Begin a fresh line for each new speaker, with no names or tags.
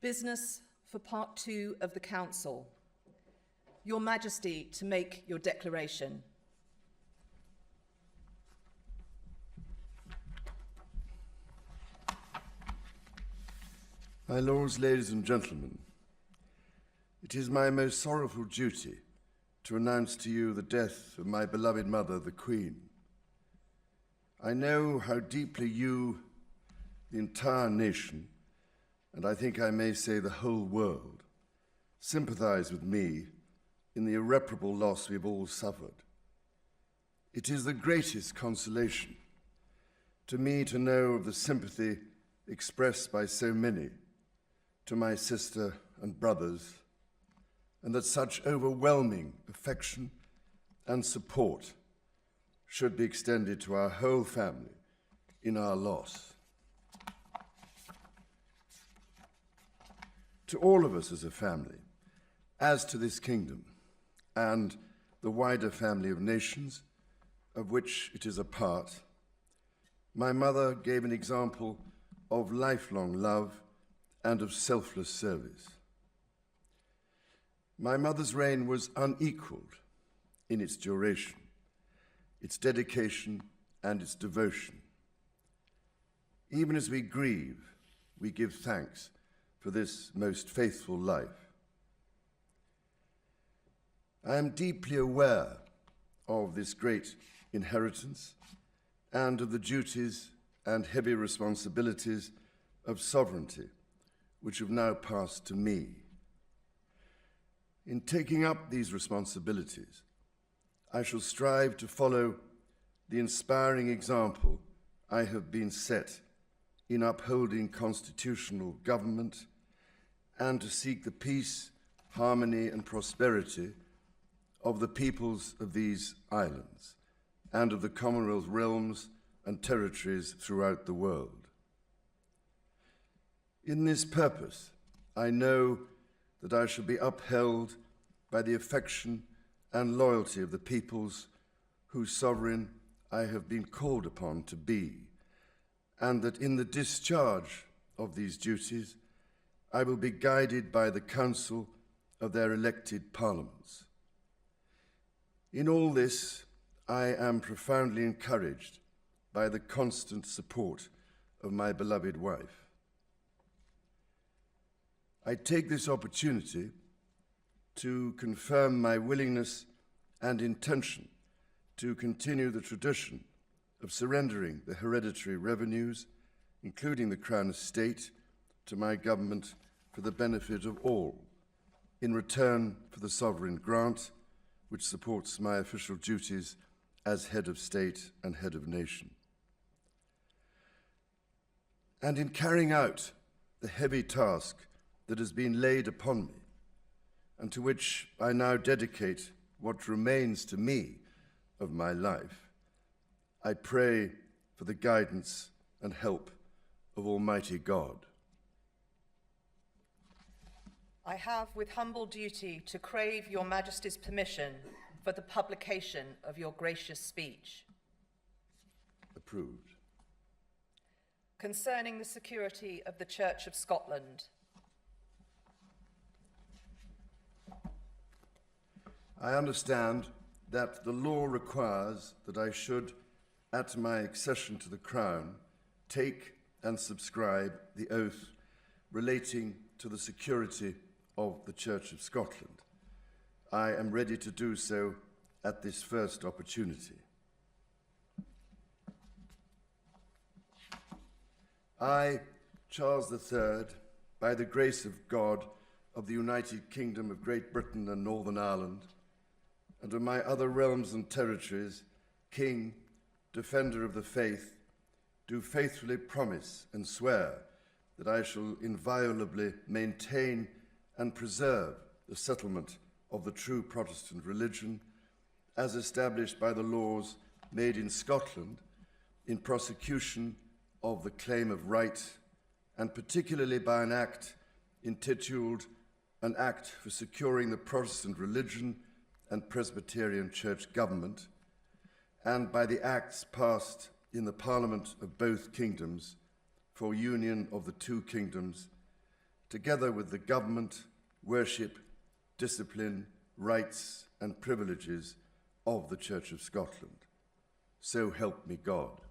Business for Part 2 of the Council. Your Majesty, to make your declaration.
My lords, ladies and gentlemen, it is my most sorrowful duty to announce to you the death of my beloved mother, the Queen. I know how deeply you, the entire nation, and I think I may say the whole world, sympathize with me in the irreparable loss we've all suffered. It is the greatest consolation to me to know of the sympathy expressed by so many to my sister and brothers, and that such overwhelming affection and support should be extended to our whole family in our loss. To all of us as a family, as to this kingdom and the wider family of nations of which it is a part, my mother gave an example of lifelong love and of selfless service. My mother's reign was unequalled in its duration, its dedication, and its devotion. Even as we grieve, we give thanks for this most faithful life. I am deeply aware of this great inheritance and of the duties and heavy responsibilities of sovereignty which have now passed to me. In taking up these responsibilities, I shall strive to follow the inspiring example I have been set in upholding constitutional government and to seek the peace, harmony, and prosperity of the peoples of these islands and of the Commonwealth realms and territories throughout the world. In this purpose, I know that I shall be upheld by the affection and loyalty of the peoples whose sovereign I have been called upon to be, and that in the discharge of these duties, I will be guided by the counsel of their elected parliaments. In all this, I am profoundly encouraged by the constant support of my beloved wife. I take this opportunity to confirm my willingness and intention to continue the tradition of surrendering the hereditary revenues, including the Crown Estate, to my government for the benefit of all, in return for the sovereign grant, which supports my official duties as head of state and head of nation. And in carrying out the heavy task that has been laid upon me, and to which I now dedicate what remains to me of my life, I pray for the guidance and help of Almighty God.
I have with humble duty to crave your Majesty's permission for the publication of your gracious speech.
Approved.
Concerning the security of the Church of Scotland.
I understand that the law requires that I should, at my accession to the Crown, take and subscribe the oath relating to the security of the Church of Scotland. I am ready to do so at this first opportunity. I, Charles III, by the grace of God of the United Kingdom of Great Britain and Northern Ireland, and of my other realms and territories, King, Defender of the Faith, do faithfully promise and swear that I shall inviolably maintain and preserve the settlement of the true Protestant religion as established by the laws made in Scotland in prosecution of the claim of right, and particularly by an act intituled An Act for Securing the Protestant Religion and Presbyterian Church Government, and by the acts passed in the Parliament of both kingdoms for union of the two kingdoms, together with the government, worship, discipline, rights and privileges of the Church of Scotland. So help me God.